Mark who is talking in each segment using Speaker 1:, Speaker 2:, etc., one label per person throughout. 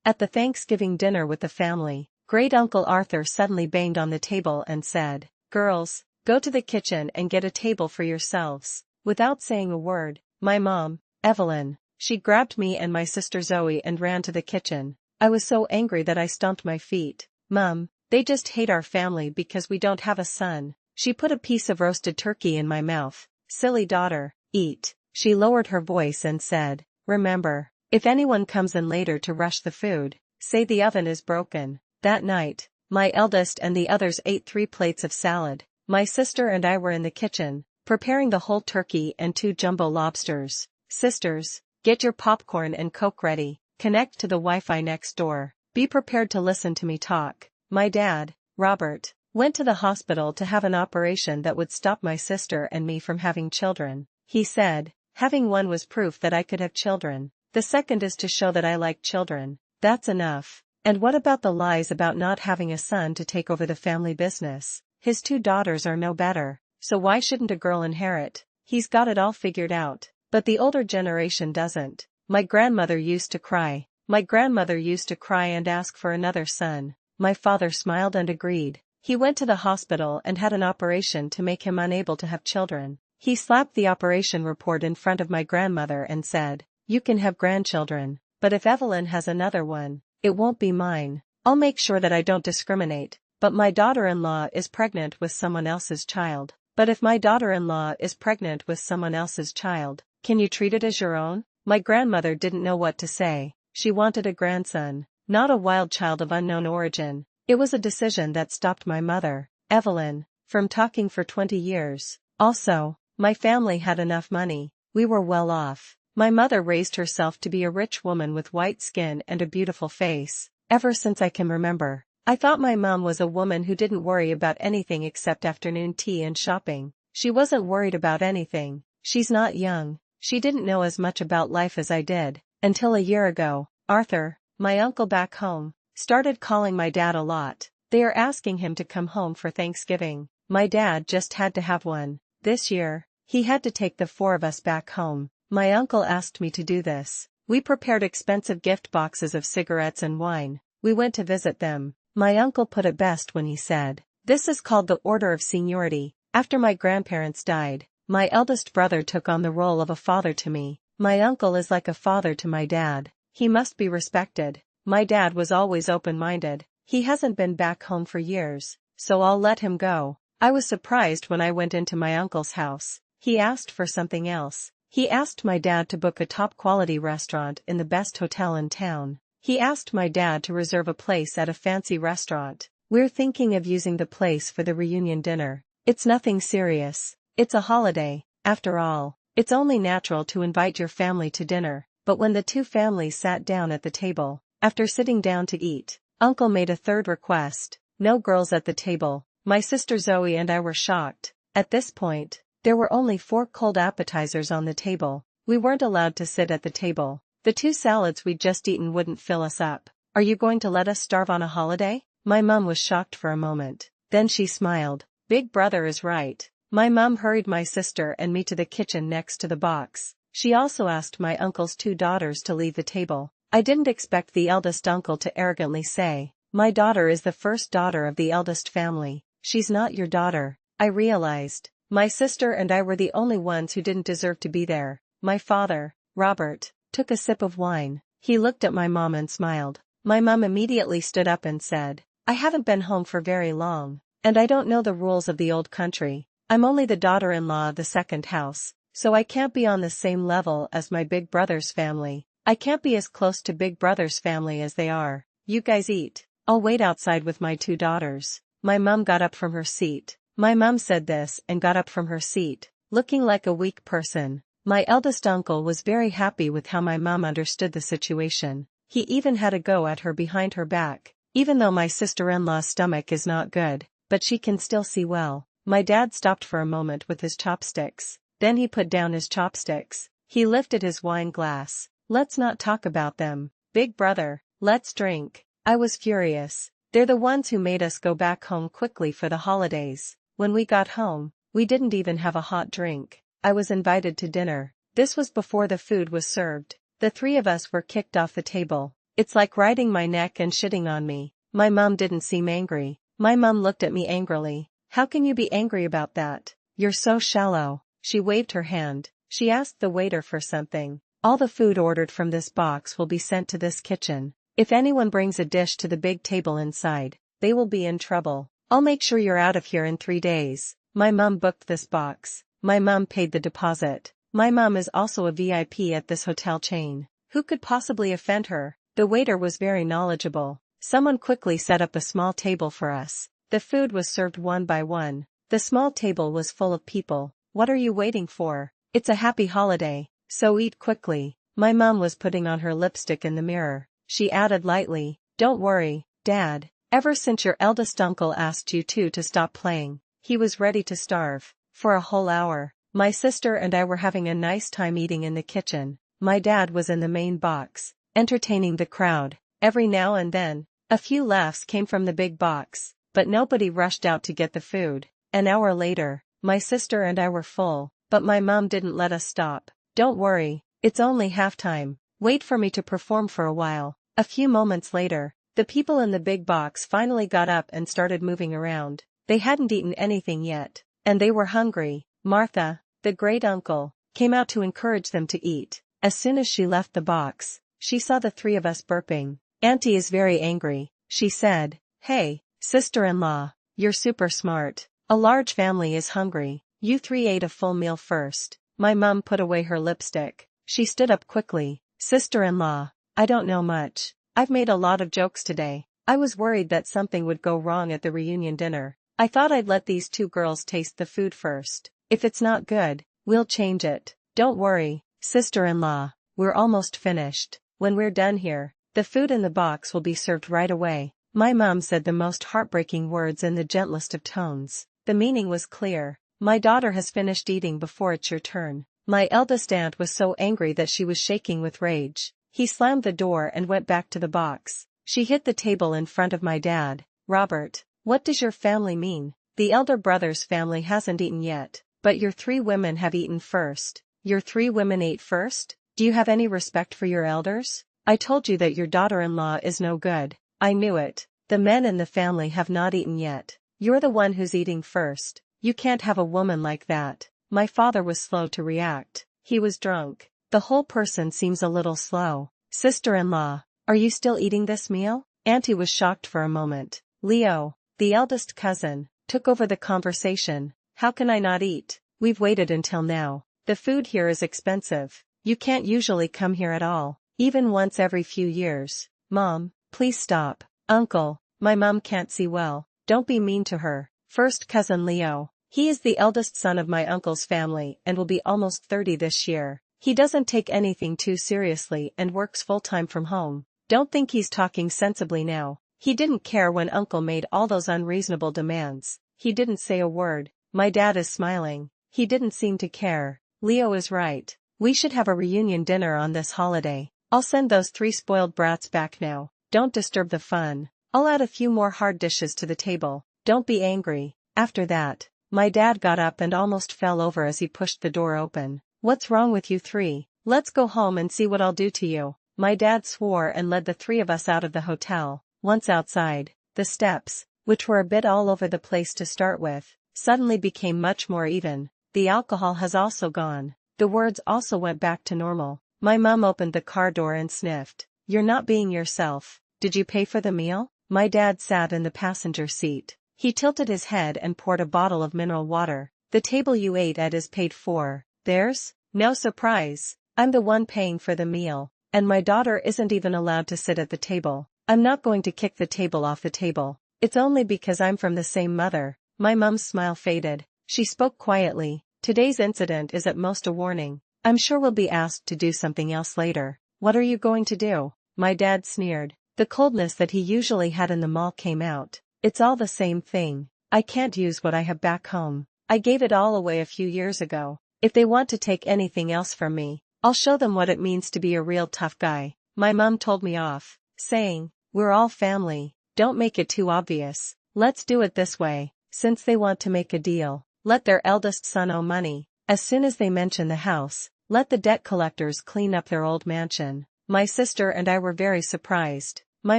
Speaker 1: At the Thanksgiving dinner with the family, Great Uncle Arthur suddenly banged on the table and said, "Girls, go to the kitchen and get a table for yourselves." Without saying a word, my mom, Evelyn, she grabbed me and my sister Zoe and ran to the kitchen. I was so angry that I stomped my feet. "Mom, they just hate our family because we don't have a son." She put a piece of roasted turkey in my mouth. "Silly daughter, eat." She lowered her voice and said, "Remember, if anyone comes in later to rush the food, say the oven is broken." That night, my eldest and the others ate 3 plates of salad. My sister and I were in the kitchen, preparing the whole turkey and 2 jumbo lobsters. "Sisters, get your popcorn and Coke ready, connect to the Wi-Fi next door. Be prepared to listen to me talk." My dad, Robert, went to the hospital to have an operation that would stop my sister and me from having children. He said, "Having one was proof that I could have children. The second is to show that I like children. That's enough." And what about the lies about not having a son to take over the family business? His 2 daughters are no better, so why shouldn't a girl inherit? He's got it all figured out. But the older generation doesn't. My grandmother used to cry. My grandmother used to cry and ask for another son. My father smiled and agreed. He went to the hospital and had an operation to make him unable to have children. He slapped the operation report in front of my grandmother and said, "You can have grandchildren, but if Evelyn has another one, it won't be mine. I'll make sure that I don't discriminate, but my daughter-in-law is pregnant with someone else's child." But if my daughter-in-law is pregnant with someone else's child, can you treat it as your own? My grandmother didn't know what to say. She wanted a grandson, not a wild child of unknown origin. It was a decision that stopped my mother, Evelyn, from talking for 20 years. Also, my family had enough money. We were well off. My mother raised herself to be a rich woman with white skin and a beautiful face. Ever since I can remember, I thought my mom was a woman who didn't worry about anything except afternoon tea and shopping. She wasn't worried about anything. She's not young. She didn't know as much about life as I did. Until a year ago, Arthur, my uncle back home, started calling my dad a lot. They are asking him to come home for Thanksgiving. My dad just had to have one. This year, he had to take the 4 of us back home. My uncle asked me to do this. We prepared expensive gift boxes of cigarettes and wine. We went to visit them. My uncle put it best when he said, "This is called the order of seniority." After my grandparents died, my eldest brother took on the role of a father to me. My uncle is like a father to my dad. He must be respected. My dad was always open-minded. He hasn't been back home for years, so I'll let him go. I was surprised when I went into my uncle's house. He asked for something else. He asked my dad to book a top-quality restaurant in the best hotel in town. He asked my dad to reserve a place at a fancy restaurant. We're thinking of using the place for the reunion dinner. It's nothing serious. It's a holiday, after all. It's only natural to invite your family to dinner. But when the 2 families sat down at the table, after sitting down to eat, Uncle made a 3rd request: no girls at the table. My sister Zoe and I were shocked. At this point, there were only 4 cold appetizers on the table. We weren't allowed to sit at the table. The 2 salads we'd just eaten wouldn't fill us up. "Are you going to let us starve on a holiday?" My mom was shocked for a moment. Then she smiled. Big brother is right. My mom hurried my sister and me to the kitchen next to the box. She also asked my uncle's 2 daughters to leave the table. I didn't expect the eldest uncle to arrogantly say, "My daughter is the first daughter of the eldest family. She's not your daughter." I realized my sister and I were the only ones who didn't deserve to be there. My father, Robert, took a sip of wine. He looked at my mom and smiled. My mom immediately stood up and said, "I haven't been home for very long, and I don't know the rules of the old country. I'm only the daughter-in-law of the second house, so I can't be on the same level as my big brother's family. I can't be as close to big brother's family as they are. You guys eat. I'll wait outside with my 2 daughters." My mom got up from her seat. My mom said this and got up from her seat, looking like a weak person. My eldest uncle was very happy with how my mom understood the situation. He even had a go at her behind her back. Even though my sister-in-law's stomach is not good, but she can still see well. My dad stopped for a moment with his chopsticks. Then he put down his chopsticks. He lifted his wine glass. "Let's not talk about them. Big brother, let's drink." I was furious. They're the ones who made us go back home quickly for the holidays. When we got home, we didn't even have a hot drink. I was invited to dinner. This was before the food was served. The 3 of us were kicked off the table. It's like riding my neck and shitting on me. My mom didn't seem angry. My mom looked at me angrily. How can you be angry about that? You're so shallow. She waved her hand. She asked the waiter for something. All the food ordered from this box will be sent to this kitchen. If anyone brings a dish to the big table inside, they will be in trouble. I'll make sure you're out of here in 3 days. My mom booked this box. My mom paid the deposit. My mom is also a VIP at this hotel chain. Who could possibly offend her? The waiter was very knowledgeable. Someone quickly set up a small table for us. The food was served one by one. The small table was full of people. What are you waiting for? It's a happy holiday, so eat quickly. My mom was putting on her lipstick in the mirror. She added lightly, "Don't worry, Dad. Ever since your eldest uncle asked you two to stop playing, he was ready to starve." For a whole hour, my sister and I were having a nice time eating in the kitchen. My dad was in the main box, entertaining the crowd. Every now and then, a few laughs came from the big box, but nobody rushed out to get the food. An hour later, my sister and I were full, but my mom didn't let us stop. "Don't worry, it's only halftime. Wait for me to perform for a while." A few moments later, the people in the big box finally got up and started moving around. They hadn't eaten anything yet, and they were hungry. Martha, the great-uncle, came out to encourage them to eat. As soon as she left the box, she saw the three of us burping. "Auntie is very angry," she said. "Hey, sister-in-law, you're super smart. A large family is hungry. You three ate a full meal first." My mom put away her lipstick. She stood up quickly. "Sister-in-law, I don't know much. I've made a lot of jokes today. I was worried that something would go wrong at the reunion dinner. I thought I'd let these two girls taste the food first. If it's not good, we'll change it. Don't worry, sister-in-law, we're almost finished. When we're done here, the food in the box will be served right away." My mom said the most heartbreaking words in the gentlest of tones. The meaning was clear. My daughter has finished eating before it's your turn. My eldest aunt was so angry that she was shaking with rage. He slammed the door and went back to the box. She hit the table in front of my dad. "Robert, what does your family mean? The elder brother's family hasn't eaten yet, but your 3 women have eaten first. Your 3 women ate first? Do you have any respect for your elders? I told you that your daughter-in-law is no good." "I knew it. The men in the family have not eaten yet. You're the one who's eating first. You can't have a woman like that." My father was slow to react. He was drunk. The whole person seems a little slow. "Sister-in-law, are you still eating this meal?" Auntie was shocked for a moment. Leo, the eldest cousin, took over the conversation. "How can I not eat? We've waited until now. The food here is expensive. You can't usually come here at all, even once every few years." "Mom, please stop." "Uncle, my mom can't see well. Don't be mean to her." First cousin Leo. He is the eldest son of my uncle's family and will be almost 30 this year. He doesn't take anything too seriously and works full-time from home. Don't think he's talking sensibly now. He didn't care when uncle made all those unreasonable demands. He didn't say a word. My dad is smiling. He didn't seem to care. Leo is right. We should have a reunion dinner on this holiday. I'll send those 3 spoiled brats back now. Don't disturb the fun. I'll add a few more hard dishes to the table. Don't be angry." After that, my dad got up and almost fell over as he pushed the door open. "What's wrong with you 3? Let's go home and see what I'll do to you." My dad swore and led the 3 of us out of the hotel. Once outside, the steps, which were a bit all over the place to start with, suddenly became much more even. "The alcohol has also gone." The words also went back to normal. My mom opened the car door and sniffed. "You're not being yourself. Did you pay for the meal?" My dad sat in the passenger seat. He tilted his head and poured a bottle of mineral water. "The table you ate at is paid for. There's no surprise. I'm the one paying for the meal, and my daughter isn't even allowed to sit at the table. I'm not going to kick the table off the table. It's only because I'm from the same mother." My mom's smile faded. She spoke quietly. "Today's incident is at most a warning. I'm sure we'll be asked to do something else later." "What are you going to do?" My dad sneered. The coldness that he usually had in the mall came out. "It's all the same thing. I can't use what I have back home. I gave it all away a few years ago. If they want to take anything else from me, I'll show them what it means to be a real tough guy." My mom told me off, saying, "We're all family. Don't make it too obvious. Let's do it this way. Since they want to make a deal, let their eldest son owe money. As soon as they mention the house, let the debt collectors clean up their old mansion." My sister and I were very surprised. My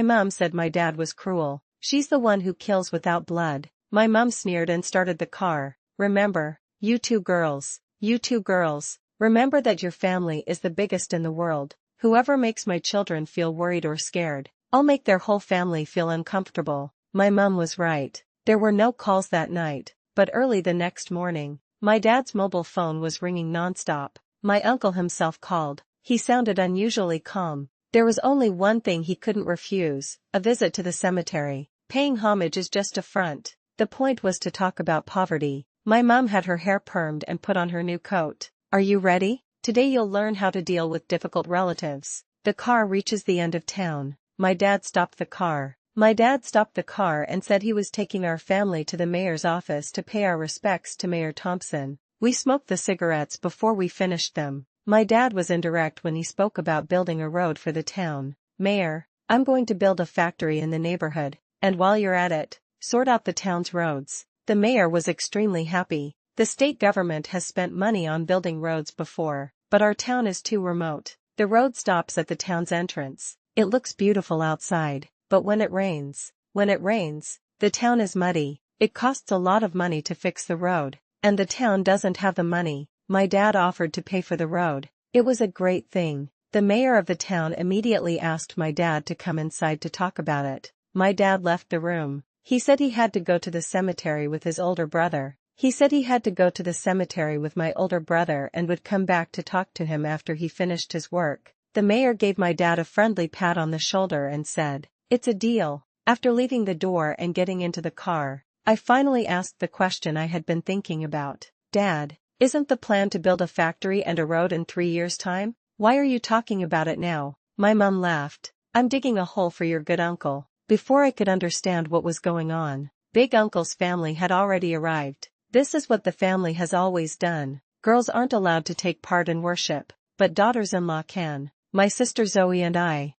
Speaker 1: mom said my dad was cruel. She's the one who kills without blood. My mom sneered and started the car. Remember, you two girls, remember that your family is the biggest in the world. Whoever makes my children feel worried or scared, I'll make their whole family feel uncomfortable. My mom was right. There were no calls that night, but early the next morning, my dad's mobile phone was ringing nonstop. My uncle himself called. He sounded unusually calm. There was only one thing he couldn't refuse, a visit to the cemetery. Paying homage is just a front. The point was to talk about poverty. My mom had her hair permed and put on her new coat. Are you ready? Today you'll learn how to deal with difficult relatives. The car reaches the end of town. My dad stopped the car. And said he was taking our family to the mayor's office to pay our respects to Mayor Thompson. We smoked the cigarettes before we finished them. My dad was indirect when he spoke about building a road for the town. Mayor, I'm going to build a factory in the neighborhood, and while you're at it, sort out the town's roads. The mayor was extremely happy. The state government has spent money on building roads before, but our town is too remote. The road stops at the town's entrance. It looks beautiful outside, but when it rains, the town is muddy. It costs a lot of money to fix the road, and the town doesn't have the money. My dad offered to pay for the road. It was a great thing. The mayor of the town immediately asked my dad to come inside to talk about it. My dad left the room. He said he had to go to the cemetery with his older brother. My older brother and would come back to talk to him after he finished his work. The mayor gave my dad a friendly pat on the shoulder and said, "It's a deal." After leaving the door and getting into the car, I finally asked the question I had been thinking about. Dad, isn't the plan to build a factory and a road in 3 years' time? Why are you talking about it now? My mom laughed. I'm digging a hole for your good uncle. Before I could understand what was going on, Big Uncle's family had already arrived. This is what the family has always done. Girls aren't allowed to take part in worship, but daughters-in-law can. My sister Zoe and I,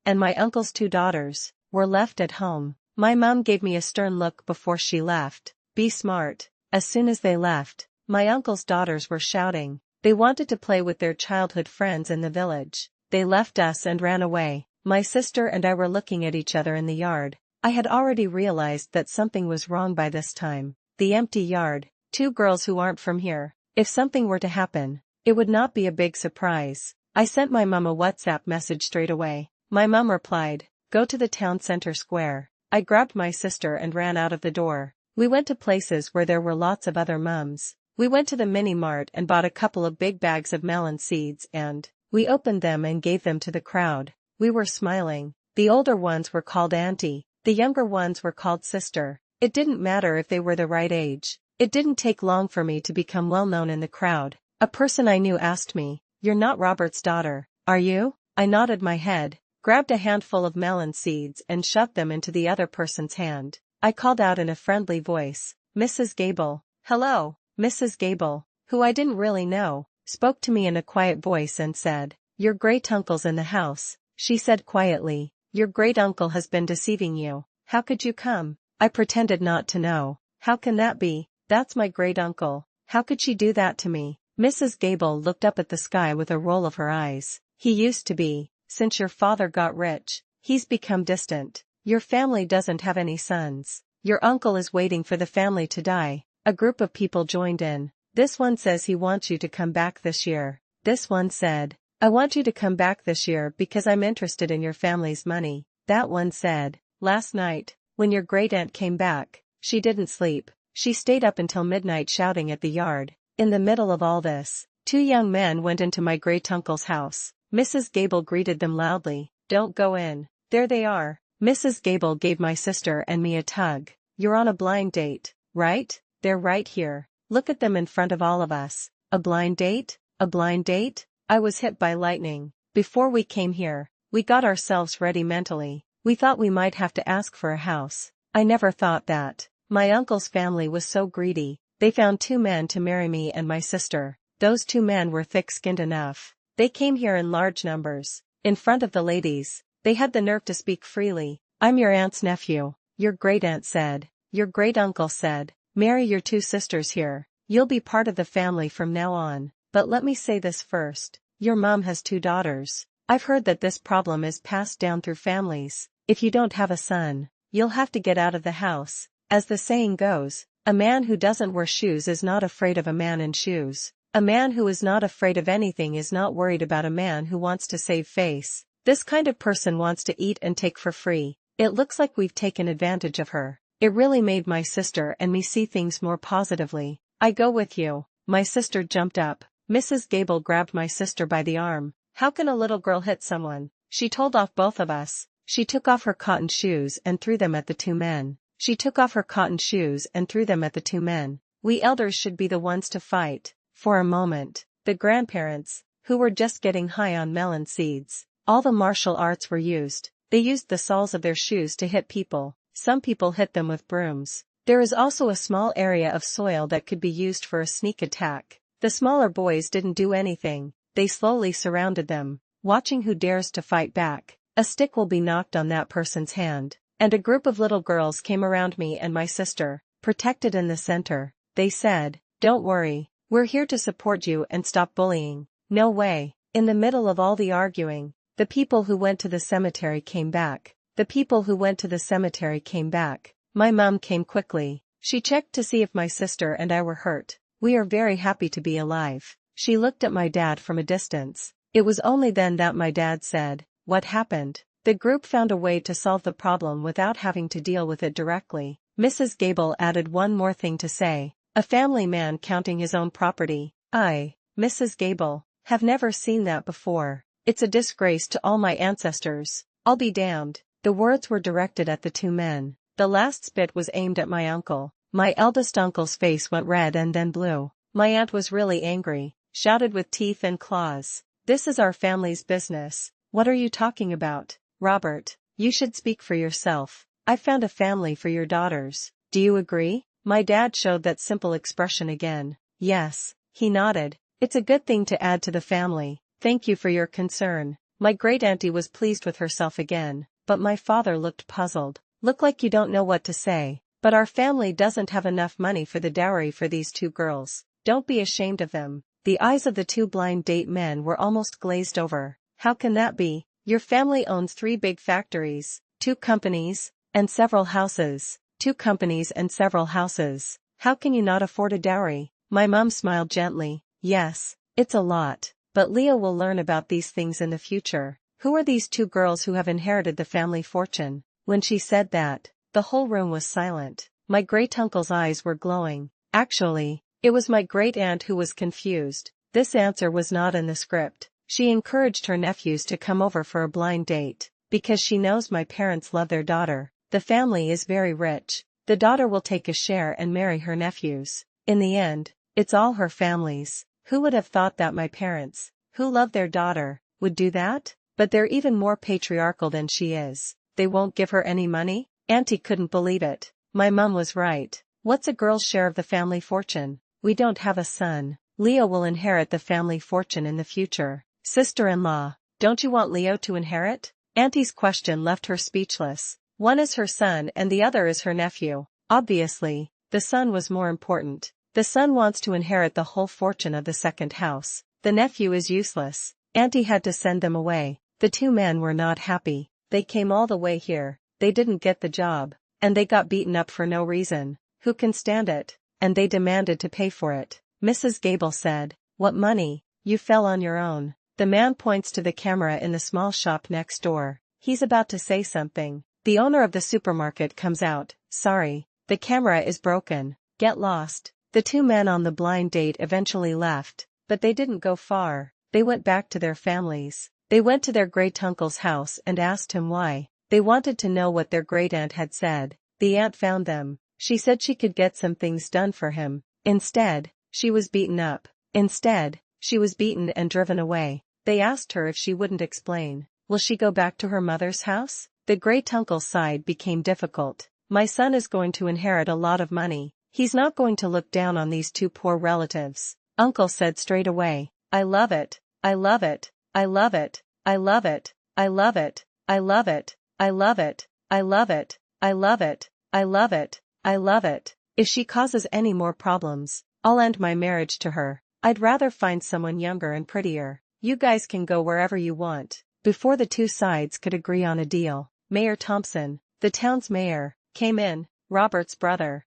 Speaker 1: and my uncle's 2 daughters, were left at home. My mom gave me a stern look before she left. Be smart. As soon as they left, my uncle's daughters were shouting. They wanted to play with their childhood friends in the village. They left us and ran away. My sister and I were looking at each other in the yard. I had already realized that something was wrong by this time. The empty yard, 2 girls who aren't from here. If something were to happen, it would not be a big surprise. I sent my mom a WhatsApp message straight away. My mom replied, "Go to the town center square." I grabbed my sister and ran out of the door. We went to places where there were lots of other mums. We went to the mini mart and bought a couple of big bags of melon seeds and we opened them and gave them to the crowd. We were smiling. The older ones were called auntie. The younger ones were called sister. It didn't matter if they were the right age. It didn't take long for me to become well known in the crowd. A person I knew asked me, "You're not Robert's daughter, are you?" I nodded my head, grabbed a handful of melon seeds and shoved them into the other person's hand. I called out in a friendly voice, "Mrs. Gable." Hello, Mrs. Gable, who I didn't really know, spoke to me in a quiet voice and said, "Your great-uncle's in the house." She said quietly, "Your great-uncle has been deceiving you. How could you come?" I pretended not to know. "How can that be? That's my great-uncle. How could she do that to me?" Mrs. Gable looked up at the sky with a roll of her eyes. "He used to be. Since your father got rich, he's become distant. Your family doesn't have any sons. Your uncle is waiting for the family to die." A group of people joined in. "This one says he wants you to come back this year." This one said, "I want you to come back this year because I'm interested in your family's money." That one said, "Last night, when your great-aunt came back, she didn't sleep. She stayed up until midnight shouting at the yard." In the middle of all this, 2 young men went into my great-uncle's house. Mrs. Gable greeted them loudly. "Don't go in. There they are." Mrs. Gable gave my sister and me a tug. "You're on a blind date, right? They're right here. Look at them in front of all of us." A blind date? A blind date? I was hit by lightning. Before we came here, we got ourselves ready mentally. We thought we might have to ask for a house. I never thought that. My uncle's family was so greedy. They found 2 men to marry me and my sister. Those 2 men were thick-skinned enough. They came here in large numbers. In front of the ladies, they had the nerve to speak freely. "I'm your aunt's nephew," your great-aunt said. Your great-uncle said, "Marry your 2 sisters here. You'll be part of the family from now on. But let me say this first. Your mom has 2 daughters. I've heard that this problem is passed down through families. If you don't have a son, you'll have to get out of the house. As the saying goes, a man who doesn't wear shoes is not afraid of a man in shoes. A man who is not afraid of anything is not worried about a man who wants to save face. This kind of person wants to eat and take for free. It looks like we've taken advantage of her. It really made my sister and me see things more positively. I go with you. My sister jumped up. Mrs. Gable grabbed my sister by the arm. How can a little girl hit someone? She told off both of us. She took off her cotton shoes and threw them at the 2 men. She took off her cotton shoes and threw them at the 2 men. We elders should be the ones to fight. For a moment, the grandparents, who were just getting high on melon seeds, all the martial arts were used. They used the soles of their shoes to hit people. Some people hit them with brooms. There is also a small area of soil that could be used for a sneak attack. The smaller boys didn't do anything. They slowly surrounded them, watching who dares to fight back. A stick will be knocked on that person's hand. And a group of little girls came around me and my sister, protected in the center. They said, "Don't worry, we're here to support you and stop bullying." No way. In the middle of all the arguing, the people who went to the cemetery came back. The people who went to the cemetery came back. My mom came quickly. She checked to see if my sister and I were hurt. We are very happy to be alive. She looked at my dad from a distance. It was only then that my dad said, "What happened?" The group found a way to solve the problem without having to deal with it directly. Mrs. Gable added one more thing to say. A family man counting his own property. I, Mrs. Gable, have never seen that before. It's a disgrace to all my ancestors. I'll be damned. The words were directed at the 2 men. The last spit was aimed at my uncle. My eldest uncle's face went red and then blue. My aunt was really angry, shouted with teeth and claws. "This is our family's business. What are you talking about? Robert, you should speak for yourself. I found a family for your daughters. Do you agree?" My dad showed that simple expression again. Yes, he nodded. "It's a good thing to add to the family. Thank you for your concern." My great-auntie was pleased with herself again, but my father looked puzzled. "Look like you don't know what to say. But our family doesn't have enough money for the dowry for these 2 girls. Don't be ashamed of them." The eyes of the 2 blind date men were almost glazed over. "How can that be? Your family owns 3 big factories, 2 companies, and several houses. 2 companies and several houses. How can you not afford a dowry?" My mom smiled gently. "Yes, it's a lot. But Leo will learn about these things in the future. Who are these 2 girls who have inherited the family fortune?" When she said that, the whole room was silent. My great-uncle's eyes were glowing. Actually, it was my great-aunt who was confused. This answer was not in the script. She encouraged her nephews to come over for a blind date, because she knows my parents love their daughter. The family is very rich. The daughter will take a share and marry her nephews. In the end, it's all her family's. Who would have thought that my parents, who love their daughter, would do that? But they're even more patriarchal than she is. They won't give her any money? Auntie couldn't believe it. My mum was right. What's a girl's share of the family fortune? We don't have a son. Leo will inherit the family fortune in the future. Sister-in-law, don't you want Leo to inherit? Auntie's question left her speechless. One is her son and the other is her nephew. Obviously, the son was more important. The son wants to inherit the whole fortune of the second house. The nephew is useless. Auntie had to send them away. The 2 men were not happy. They came all the way here. They didn't get the job. And they got beaten up for no reason. Who can stand it? And they demanded to pay for it. Mrs. Gable said, "What money? You fell on your own." The man points to the camera in the small shop next door. He's about to say something. The owner of the supermarket comes out. "Sorry, the camera is broken. Get lost." The 2 men on the blind date eventually left, but they didn't go far. They went back to their families. They went to their great-uncle's house and asked him why. They wanted to know what their great-aunt had said. The aunt found them. She said she could get some things done for him. Instead, she was beaten up. Instead, she was beaten and driven away. They asked her if she wouldn't explain. Will she go back to her mother's house? The great-uncle's side became difficult. My son is going to inherit a lot of money. He's not going to look down on these 2 poor relatives. Uncle said straight away, "I love it. I love it. I love it. I love it. I love it. I love it. I love it. I love it. I love it. I love it. I love it. If she causes any more problems, I'll end my marriage to her. I'd rather find someone younger and prettier." You guys can go wherever you want. Before the two sides could agree on a deal, Mayor Thompson, the town's mayor, came in. Robert's brother.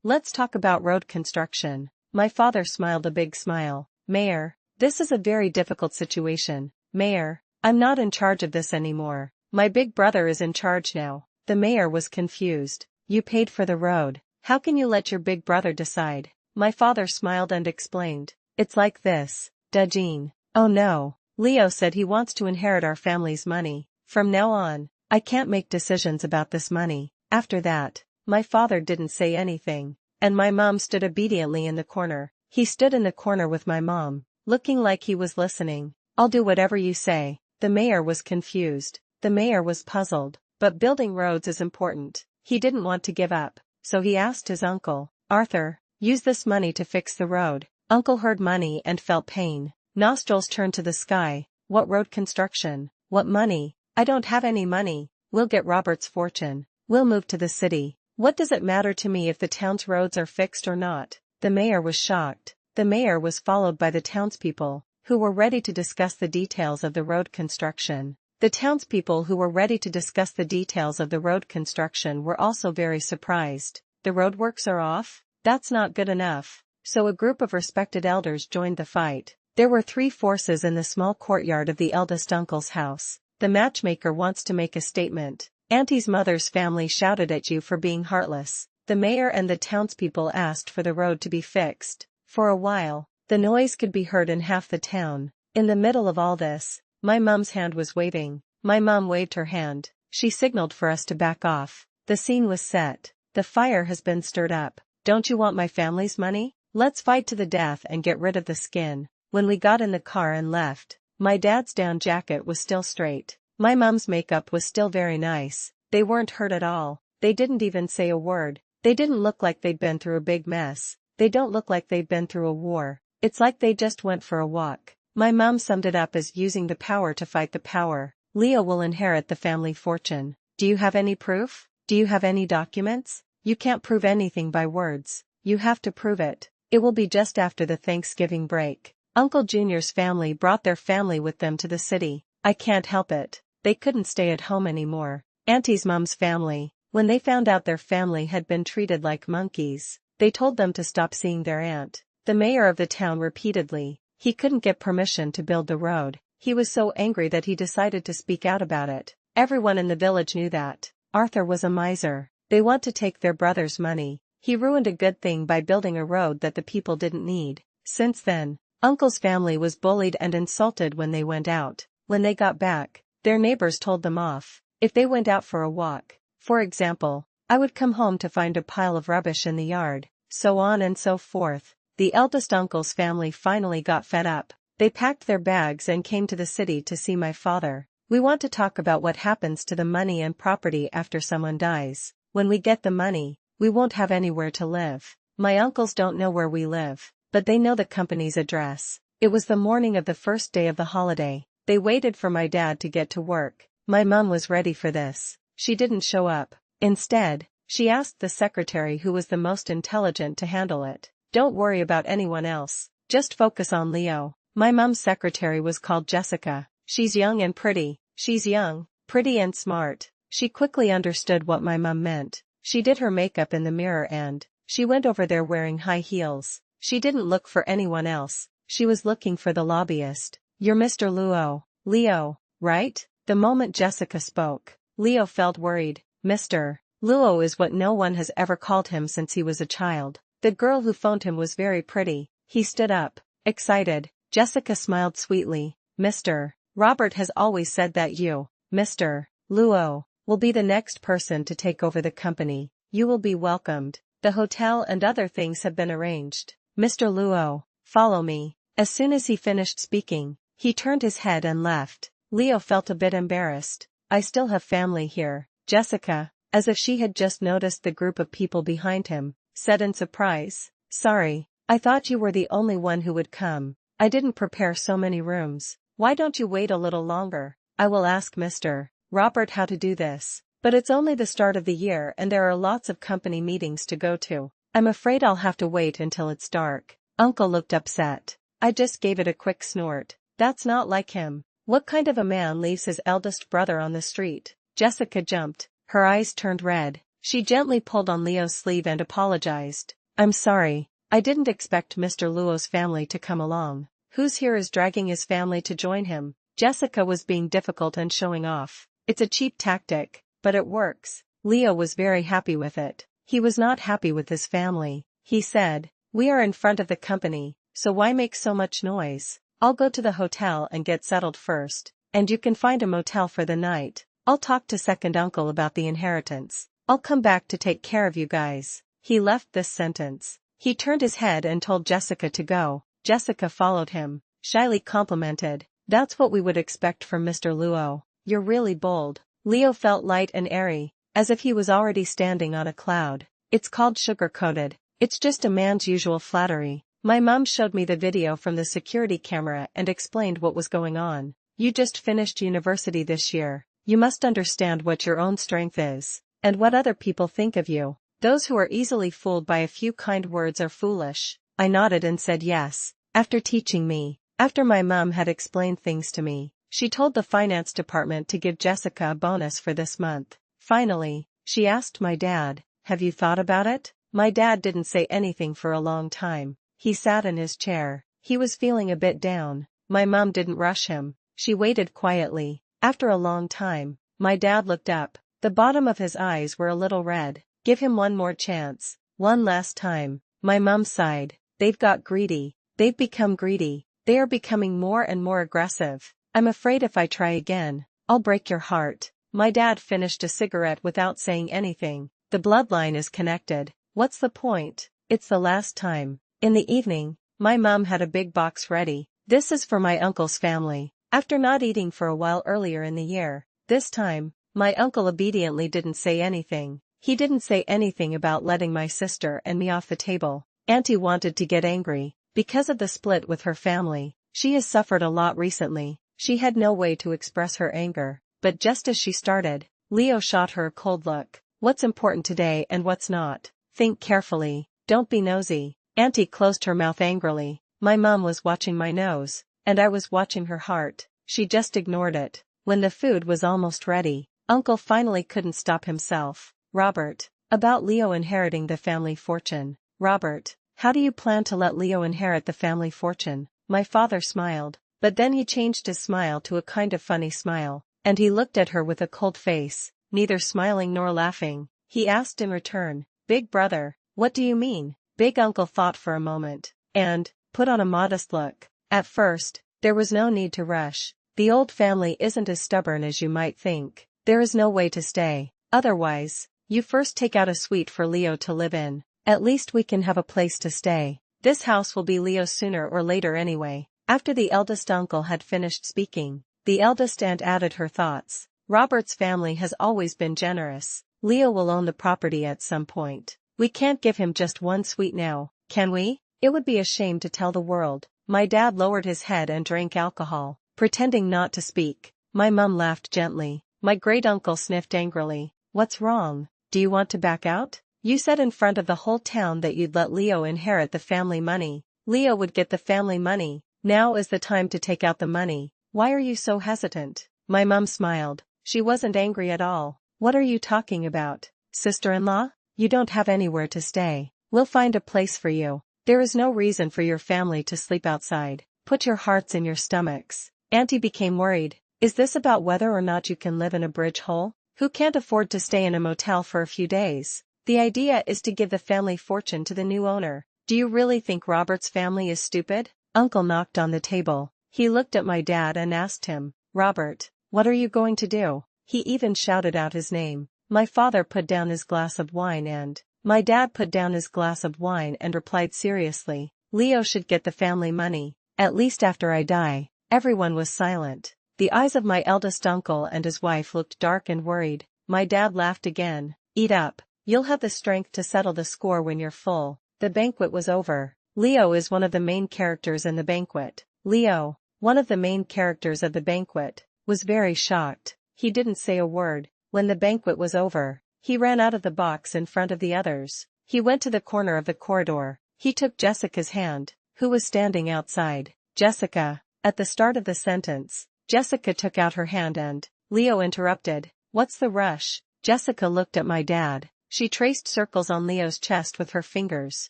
Speaker 1: Let's talk about road construction. My father smiled a big smile. Mayor, this is a very difficult situation. Mayor, I'm not in charge of this anymore. My big brother is in charge now. The mayor was confused. You paid for the road. How can you let your big brother decide? My father smiled and explained. It's like this, Jean. Oh no. Leo said he wants to inherit our family's money. From now on, I can't make decisions about this money. After that, my father didn't say anything, and my mom stood obediently in the corner. He stood in the corner with my mom, looking like he was listening. I'll do whatever you say. The mayor was confused. The mayor was puzzled, but building roads is important. He didn't want to give up, so he asked his uncle, Arthur, use this money to fix the road. Uncle heard money and felt pain. Nostrils turned to the sky. What road construction? What money? I don't have any money. We'll get Robert's fortune. We'll move to the city. What does it matter to me if the town's roads are fixed or not? The mayor was shocked. The mayor was followed by the townspeople, who were ready to discuss the details of the road construction. The townspeople who were ready to discuss the details of the road construction were also very surprised. The roadworks are off? That's not good enough. So a group of respected elders joined the fight. There were 3 forces in the small courtyard of the eldest uncle's house. The matchmaker wants to make a statement. Auntie's mother's family shouted at you for being heartless. The mayor and the townspeople asked for the road to be fixed. For a while, the noise could be heard in half the town. In the middle of all this, my mom's hand was waving. My mom waved her hand. She signaled for us to back off. The scene was set. The fire has been stirred up. Don't you want my family's money? Let's fight to the death and get rid of the skin. When we got in the car and left, my dad's down jacket was still straight. My mom's makeup was still very nice. They weren't hurt at all. They didn't even say a word. They didn't look like they'd been through a big mess. They don't look like they'd been through a war. It's like they just went for a walk. My mom summed it up as using the power to fight the power. Leo will inherit the family fortune. Do you have any proof? Do you have any documents? You can't prove anything by words. You have to prove it. It will be just after the Thanksgiving break. Uncle Junior's family brought their family with them to the city. I can't help it. They couldn't stay at home anymore. Auntie's mom's family, when they found out their family had been treated like monkeys, they told them to stop seeing their aunt. The mayor of the town repeatedly, he couldn't get permission to build the road. He was so angry that he decided to speak out about it. Everyone in the village knew that Arthur was a miser. They want to take their brother's money. He ruined a good thing by building a road that the people didn't need. Since then, Uncle's family was bullied and insulted when they went out. When they got back, their neighbors told them off. If they went out for a walk, for example, I would come home to find a pile of rubbish in the yard, so on and so forth. The eldest uncle's family finally got fed up. They packed their bags and came to the city to see my father. We want to talk about what happens to the money and property after someone dies. When we get the money, we won't have anywhere to live. My uncles don't know where we live, but they know the company's address. It was the morning of the first day of the holiday. They waited for my dad to get to work. My mom was ready for this. She didn't show up. Instead, she asked the secretary who was the most intelligent to handle it. Don't worry about anyone else. Just focus on Leo. My mom's secretary was called Jessica. She's young and pretty. She's young, pretty and smart. She quickly understood what my mom meant. She did her makeup in the mirror and she went over there wearing high heels. She didn't look for anyone else. She was looking for the lobbyist. You're Mr. Luo. Leo, right? The moment Jessica spoke, Leo felt worried. Mr. Luo is what no one has ever called him since he was a child. The girl who phoned him was very pretty. He stood up, excited. Jessica smiled sweetly. Mr. Robert has always said that you, Mr. Luo, will be the next person to take over the company. You will be welcomed. The hotel and other things have been arranged. Mr. Luo, follow me. As soon as he finished speaking, he turned his head and left. Leo felt a bit embarrassed. I still have family here. Jessica, as if she had just noticed the group of people behind him, said in surprise. Sorry, I thought you were the only one who would come. I didn't prepare so many rooms. Why don't you wait a little longer? I will ask Mr. Robert how to do this. But it's only the start of the year and there are lots of company meetings to go to. I'm afraid I'll have to wait until it's dark. Uncle looked upset. I just gave it a quick snort. That's not like him. What kind of a man leaves his eldest brother on the street? Jessica jumped. Her eyes turned red. She gently pulled on Leo's sleeve and apologized. I'm sorry. I didn't expect Mr. Luo's family to come along. Who's here is dragging his family to join him? Jessica was being difficult and showing off. It's a cheap tactic, but it works. Leo was very happy with it. He was not happy with his family. He said, we are in front of the company, so why make so much noise? I'll go to the hotel and get settled first, and you can find a motel for the night. I'll talk to second uncle about the inheritance. I'll come back to take care of you guys. He left this sentence. He turned his head and told Jessica to go. Jessica followed him, shyly complimented. That's what we would expect from Mr. Luo. You're really bold. Leo felt light and airy, as if he was already standing on a cloud. It's called sugar-coated. It's just a man's usual flattery. My mom showed me the video from the security camera and explained what was going on. You just finished university this year. You must understand what your own strength is, and what other people think of you. Those who are easily fooled by a few kind words are foolish. I nodded and said yes. After teaching me, after my mom had explained things to me, she told the finance department to give Jessica a bonus for this month. Finally, she asked my dad, have you thought about it? My dad didn't say anything for a long time. He sat in his chair. He was feeling a bit down. My mom didn't rush him. She waited quietly. After a long time, my dad looked up. The bottom of his eyes were a little red. Give him one more chance. One last time. My mom sighed. They've got greedy. They've become greedy. They are becoming more and more aggressive. I'm afraid if I try again, I'll break your heart. My dad finished a cigarette without saying anything. The bloodline is connected. What's the point? It's the last time. In the evening, my mom had a big box ready. This is for my uncle's family. After not eating for a while earlier in the year, this time, my uncle obediently didn't say anything. He didn't say anything about letting my sister and me off the table. Auntie wanted to get angry. Because of the split with her family, she has suffered a lot recently. She had no way to express her anger. But just as she started, Leo shot her a cold look. What's important today and what's not? Think carefully. Don't be nosy. Auntie closed her mouth angrily. My mom was watching my nose, and I was watching her heart. She just ignored it. When the food was almost ready, Uncle finally couldn't stop himself. Robert, about Leo inheriting the family fortune. Robert, how do you plan to let Leo inherit the family fortune? My father smiled, but then he changed his smile to a kind of funny smile, and he looked at her with a cold face, neither smiling nor laughing. He asked in return, Big brother, what do you mean? Big uncle thought for a moment, and put on a modest look. At first, there was no need to rush. The old family isn't as stubborn as you might think. There is no way to stay. Otherwise, you first take out a suite for Leo to live in. At least we can have a place to stay. This house will be Leo's sooner or later anyway. After the eldest uncle had finished speaking, the eldest aunt added her thoughts. Robert's family has always been generous. Leo will own the property at some point. We can't give him just one suite now, can we? It would be a shame to tell the world. My dad lowered his head and drank alcohol, pretending not to speak. My mum laughed gently. My great-uncle sniffed angrily. What's wrong? Do you want to back out? You said in front of the whole town that you'd let Leo inherit the family money. Leo would get the family money. Now is the time to take out the money. Why are you so hesitant? My mum smiled. She wasn't angry at all. What are you talking about? Sister-in-law? You don't have anywhere to stay. We'll find a place for you. There is no reason for your family to sleep outside. Put your hearts in your stomachs. Auntie became worried. Is this about whether or not you can live in a bridge hole? Who can't afford to stay in a motel for a few days? The idea is to give the family fortune to the new owner. Do you really think Robert's family is stupid? Uncle knocked on the table. He looked at my dad and asked him, Robert, what are you going to do? He even shouted out his name. My father put down his glass of wine and my dad put down his glass of wine and replied seriously, Leo should get the family money, at least after I die. Everyone was silent. The eyes of my eldest uncle and his wife looked dark and worried. My dad laughed again. Eat up. You'll have the strength to settle the score when you're full. The banquet was over. Leo is one of the main characters in the banquet. Leo, one of the main characters of the banquet, was very shocked. He didn't say a word. When the banquet was over, he ran out of the box in front of the others. He went to the corner of the corridor. He took Jessica's hand. who was standing outside. Jessica. At the start of the sentence, Jessica took out her hand and Leo interrupted. What's the rush? Jessica looked at my dad. She traced circles on Leo's chest with her fingers.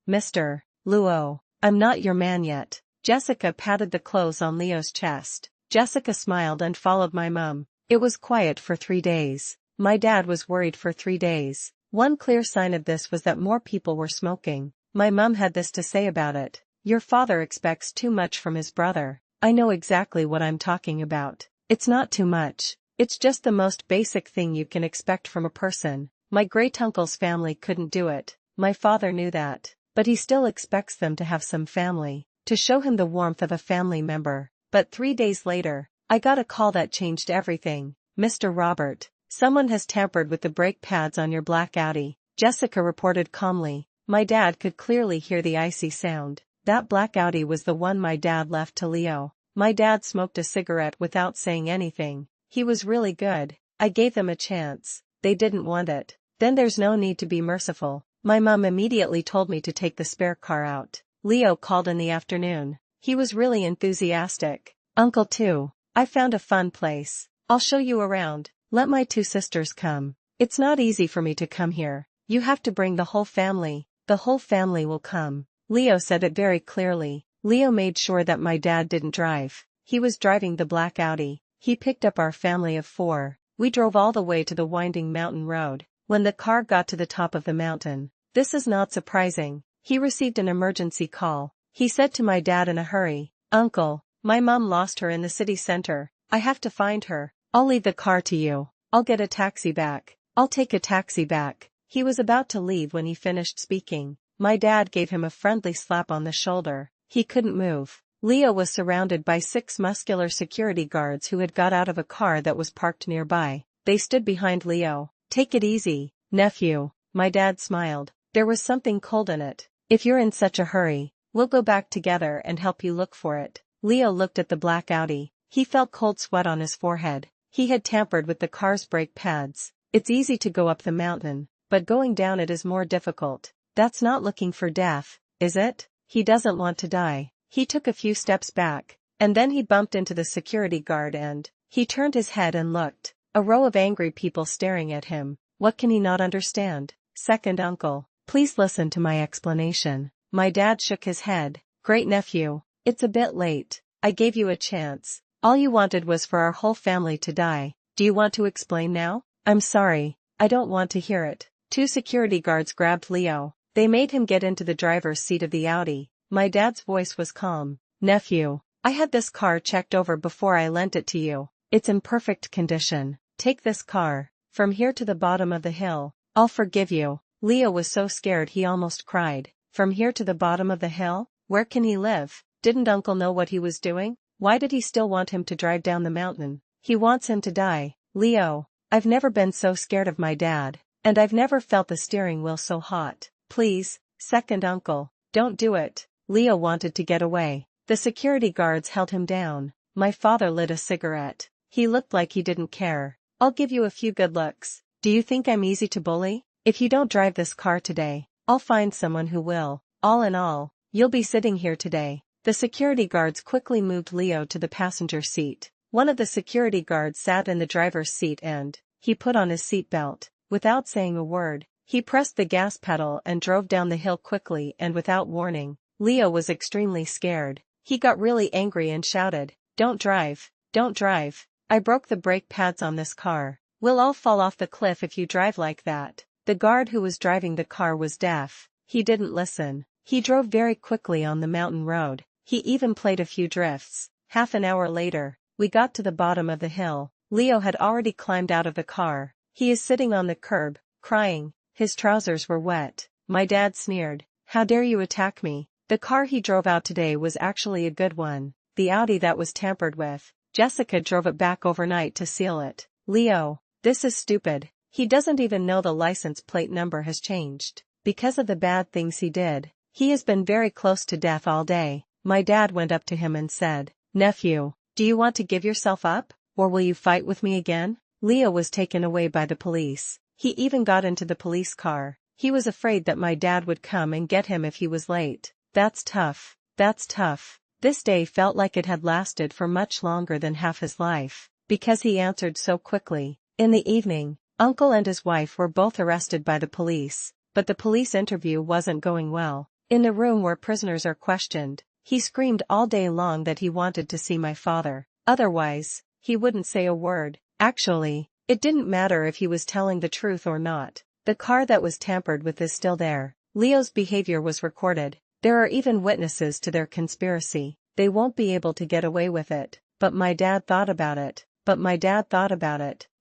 Speaker 1: Mr. Luo, I'm not your man yet. Jessica patted the clothes on Leo's chest. Jessica smiled and followed my mum. It was quiet for 3 days. My dad was worried for 3 days. One clear sign of this was that more people were smoking. My mum had this to say about it. Your father expects too much from his brother. I know exactly what I'm talking about. It's not too much. It's just the most basic thing you can expect from a person. My great-uncle's family couldn't do it. My father knew that. But he still expects them to have some family, to show him the warmth of a family member. But 3 days later, I got a call that changed everything. Mr. Robert, someone has tampered with the brake pads on your black Audi, Jessica reported calmly. My dad could clearly hear the icy sound. That black Audi was the one my dad left to Leo. My dad smoked a cigarette without saying anything. He was really good. I gave them a chance. They didn't want it. Then there's no need to be merciful. My mum immediately told me to take the spare car out. Leo called in the afternoon. He was really enthusiastic. Uncle too. I found a fun place. I'll show you around. Let my 2 sisters come. It's not easy for me to come here. You have to bring the whole family. The whole family will come. Leo said it very clearly. Leo made sure that my dad didn't drive. He was driving the black Audi. He picked up our family of 4. We drove all the way to the winding mountain road. When the car got to the top of the mountain, this is not surprising, he received an emergency call. He said to my dad in a hurry, Uncle, my mom lost her in the city center. I have to find her. I'll leave the car to you. I'll get a taxi back. I'll take a taxi back. He was about to leave when he finished speaking. My dad gave him a friendly slap on the shoulder. He couldn't move. Leo was surrounded by 6 muscular security guards who had got out of a car that was parked nearby. They stood behind Leo. Take it easy, nephew. My dad smiled. There was something cold in it. If you're in such a hurry, we'll go back together and help you look for it. Leo looked at the black Audi. He felt cold sweat on his forehead. He had tampered with the car's brake pads. It's easy to go up the mountain, but going down it is more difficult. That's not looking for death, is it? He doesn't want to die. He took a few steps back, and then he bumped into the security guard and he turned his head and looked. A row of angry people staring at him. What can he not understand? Second uncle, please listen to my explanation. My dad shook his head. Great nephew, it's a bit late. I gave you a chance. All you wanted was for our whole family to die. Do you want to explain now? I'm sorry, I don't want to hear it. 2 security guards grabbed Leo. They made him get into the driver's seat of the Audi. My dad's voice was calm. Nephew, I had this car checked over before I lent it to you. It's in perfect condition. Take this car. From here to the bottom of the hill. I'll forgive you. Leo was so scared he almost cried. From here to the bottom of the hill? Where can he live? Didn't Uncle know what he was doing? Why did he still want him to drive down the mountain? He wants him to die. Leo, I've never been so scared of my dad. And I've never felt the steering wheel so hot. Please, second uncle, don't do it. Leo wanted to get away. The security guards held him down. My father lit a cigarette. He looked like he didn't care. I'll give you a few good looks. Do you think I'm easy to bully? If you don't drive this car today, I'll find someone who will. All in all, you'll be sitting here today. The security guards quickly moved Leo to the passenger seat. One of the security guards sat in the driver's seat and he put on his seatbelt. Without saying a word, he pressed the gas pedal and drove down the hill quickly and without warning. Leo was extremely scared. He got really angry and shouted, Don't drive, don't drive. I broke the brake pads on this car. We'll all fall off the cliff if you drive like that. The guard who was driving the car was deaf. He didn't listen. He drove very quickly on the mountain road. He even played a few drifts. Half an hour later, we got to the bottom of the hill. Leo had already climbed out of the car. He is sitting on the curb, crying. His trousers were wet. My dad sneered. How dare you attack me? The car he drove out today was actually a good one. The Audi that was tampered with. Jessica drove it back overnight to seal it. Leo, this is stupid. He doesn't even know the license plate number has changed. Because of the bad things he did, he has been very close to death all day. My dad went up to him and said, Nephew, do you want to give yourself up, or will you fight with me again? Leo was taken away by the police. He even got into the police car. He was afraid that my dad would come and get him if he was late. That's tough. That's tough. This day felt like it had lasted for much longer than half his life, because he answered so quickly. In the evening, Uncle and his wife were both arrested by the police, but the police interview wasn't going well. In the room where prisoners are questioned, he screamed all day long that he wanted to see my father. Otherwise, he wouldn't say a word. Actually, it didn't matter if he was telling the truth or not. The car that was tampered with is still there. Leo's behavior was recorded. There are even witnesses to their conspiracy. They won't be able to get away with it. But my dad thought about it.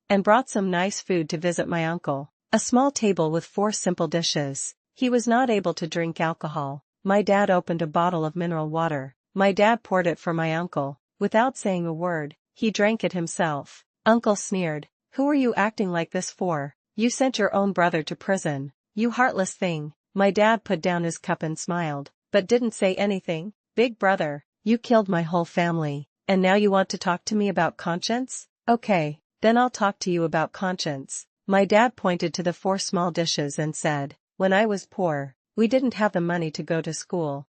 Speaker 1: And brought some nice food to visit my uncle. A small table with 4 simple dishes. He was not able to drink alcohol. My dad opened a bottle of mineral water. My dad poured it for my uncle. Without saying a word, he drank it himself. Uncle sneered. Who are you acting like this for? You sent your own brother to prison. You heartless thing. My dad put down his cup and smiled, but didn't say anything. Big brother, you killed my whole family, and now you want to talk to me about conscience? Okay, then I'll talk to you about conscience. My dad pointed to the 4 small dishes and said, when I was poor, we didn't have the money to go to school.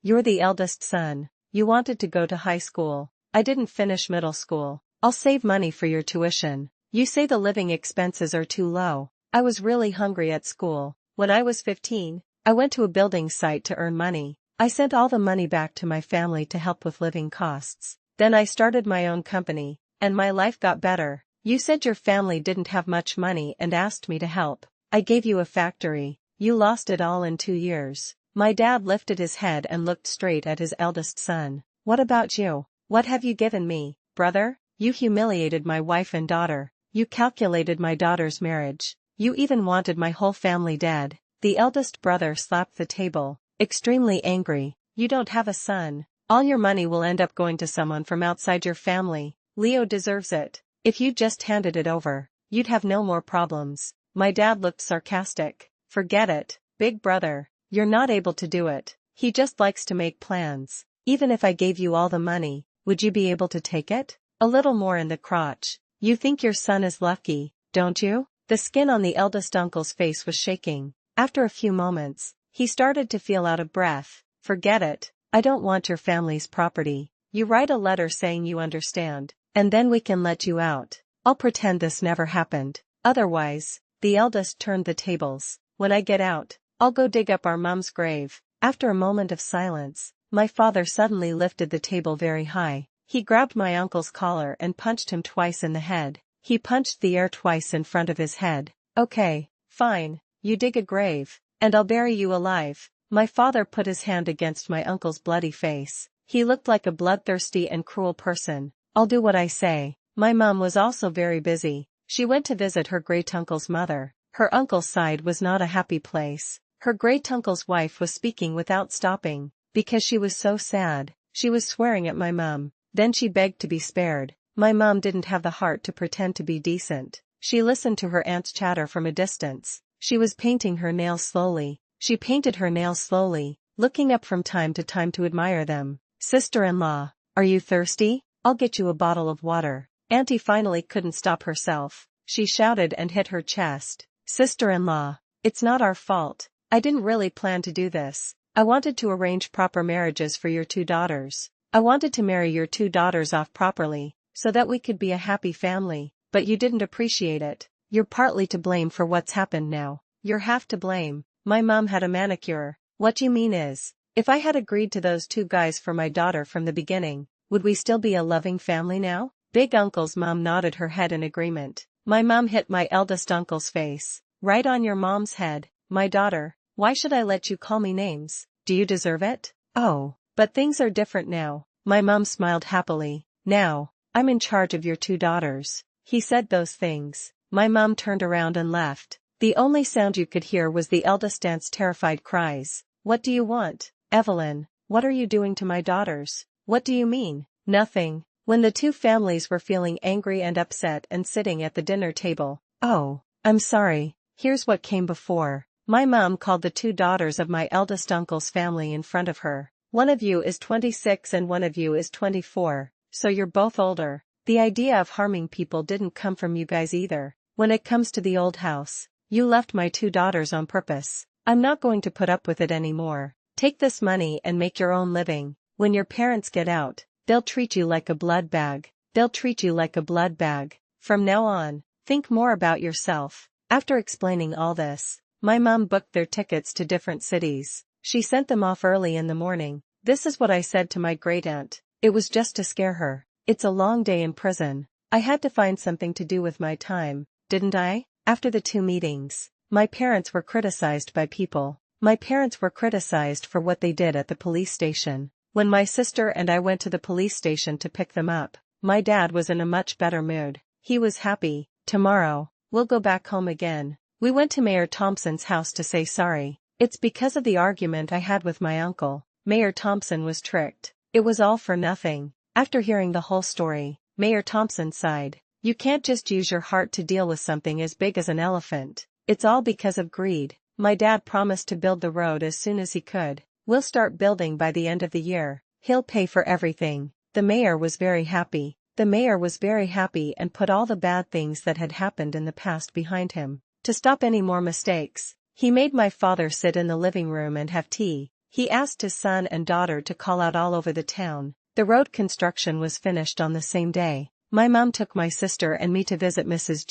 Speaker 1: You're the eldest son. You wanted to go to high school. I didn't finish middle school. I'll save money for your tuition. You say the living expenses are too low. I was really hungry at school. When I was 15, I went to a building site to earn money. I sent all the money back to my family to help with living costs. Then I started my own company, and my life got better. You said your family didn't have much money and asked me to help. I gave you a factory. You lost it all in 2 years. My dad lifted his head and looked straight at his eldest son. What about you? What have you given me, brother? You humiliated my wife and daughter. You calculated my daughter's marriage. You even wanted my whole family dead. The eldest brother slapped the table, extremely angry. You don't have a son. All your money will end up going to someone from outside your family. Leo deserves it. If you just handed it over, you'd have no more problems. My dad looked sarcastic. Forget it, big brother. You're not able to do it. He just likes to make plans. Even if I gave you all the money, would you be able to take it? A little more in the crotch. You think your son is lucky, don't you? The skin on the eldest uncle's face was shaking. After a few moments, he started to feel out of breath. Forget it. I don't want your family's property. You write a letter saying you understand, and then we can let you out. I'll pretend this never happened. Otherwise, the eldest turned the tables. When I get out, I'll go dig up our mom's grave. After a moment of silence, my father suddenly lifted the table very high. He grabbed my uncle's collar and punched him twice in the head. He punched the air twice in front of his head. Okay, fine, you dig a grave, and I'll bury you alive. My father put his hand against my uncle's bloody face. He looked like a bloodthirsty and cruel person. I'll do what I say. My mom was also very busy. She went to visit her great-uncle's mother. Her uncle's side was not a happy place. Her great-uncle's wife was speaking without stopping, because she was so sad. She was swearing at my mom. Then she begged to be spared. My mom didn't have the heart to pretend to be decent. She listened to her aunt's chatter from a distance. She was painting her nails slowly. She painted her nails slowly, looking up from time to time to admire them. Sister-in-law, are you thirsty? I'll get you a bottle of water. Auntie finally couldn't stop herself. She shouted and hit her chest. Sister-in-law, it's not our fault. I didn't really plan to do this. I wanted to arrange proper marriages for your 2 daughters. I wanted to marry your 2 daughters off properly, so that we could be a happy family, but you didn't appreciate it. You're partly to blame for what's happened now. You're half to blame. My mom had a manicure. What you mean is, if I had agreed to those 2 guys for my daughter from the beginning, would we still be a loving family now? Big uncle's mom nodded her head in agreement. My mom hit my eldest uncle's face. Right on your mom's head. My daughter, why should I let you call me names? Do you deserve it? Oh, but things are different now. My mom smiled happily. Now, I'm in charge of your 2 daughters. He said those things. My mom turned around and left. The only sound you could hear was the eldest aunt's terrified cries. What do you want? Evelyn, what are you doing to my daughters? What do you mean? Nothing. When the 2 families were feeling angry and upset and sitting at the dinner table. Oh, I'm sorry. Here's what came before. My mom called the 2 daughters of my eldest uncle's family in front of her. One of you is 26 and one of you is 24, so you're both older. The idea of harming people didn't come from you guys either. When it comes to the old house, you left my 2 daughters on purpose. I'm not going to put up with it anymore. Take this money and make your own living. When your parents get out, they'll treat you like a blood bag. They'll treat you like a blood bag. From now on, think more about yourself. After explaining all this, my mom booked their tickets to different cities. She sent them off early in the morning. This is what I said to my great-aunt. It was just to scare her. It's a long day in prison. I had to find something to do with my time, didn't I? After the 2 meetings, my parents were criticized by people. My parents were criticized for what they did at the police station. When my sister and I went to the police station to pick them up, my dad was in a much better mood. He was happy. Tomorrow, we'll go back home again. We went to Mayor Thompson's house to say sorry. It's because of the argument I had with my uncle. Mayor Thompson was tricked. It was all for nothing. After hearing the whole story, Mayor Thompson sighed. You can't just use your heart to deal with something as big as an elephant. It's all because of greed. My dad promised to build the road as soon as he could. We'll start building by the end of the year. He'll pay for everything. The mayor was very happy. The mayor was very happy and put all the bad things that had happened in the past behind him. To stop any more mistakes, he made my father sit in the living room and have tea. He asked his son and daughter to call out all over the town. The road construction was finished on the same day. My mom took my sister and me to visit Mrs.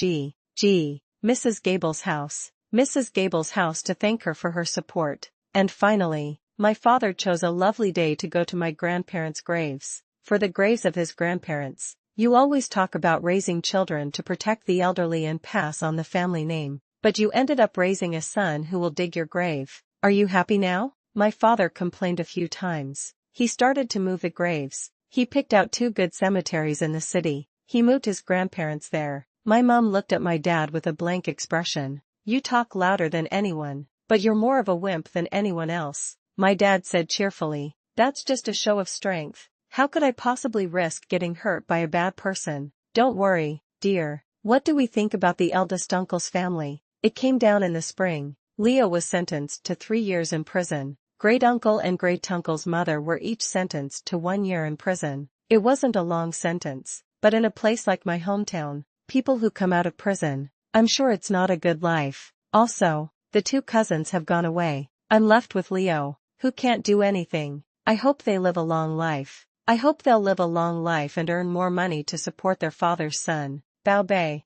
Speaker 1: Gable's house. Mrs. Gable's house to thank her for her support. And finally, my father chose a lovely day to go to my grandparents' graves. For the graves of his grandparents, you always talk about raising children to protect the elderly and pass on the family name. But you ended up raising a son who will dig your grave. Are you happy now? My father complained a few times. He started to move the graves. He picked out 2 good cemeteries in the city. He moved his grandparents there. My mom looked at my dad with a blank expression. You talk louder than anyone, but you're more of a wimp than anyone else. My dad said cheerfully, that's just a show of strength. How could I possibly risk getting hurt by a bad person? Don't worry, dear. What do we think about the eldest uncle's family? It came down in the spring. Leo was sentenced to 3 years in prison. Great-uncle and great-uncle's mother were each sentenced to 1 year in prison. It wasn't a long sentence, but in a place like my hometown, people who come out of prison, I'm sure it's not a good life. Also, the 2 cousins have gone away. I'm left with Leo, who can't do anything. I hope they live a long life. I hope they'll live a long life and earn more money to support their father's son. Bao Bei.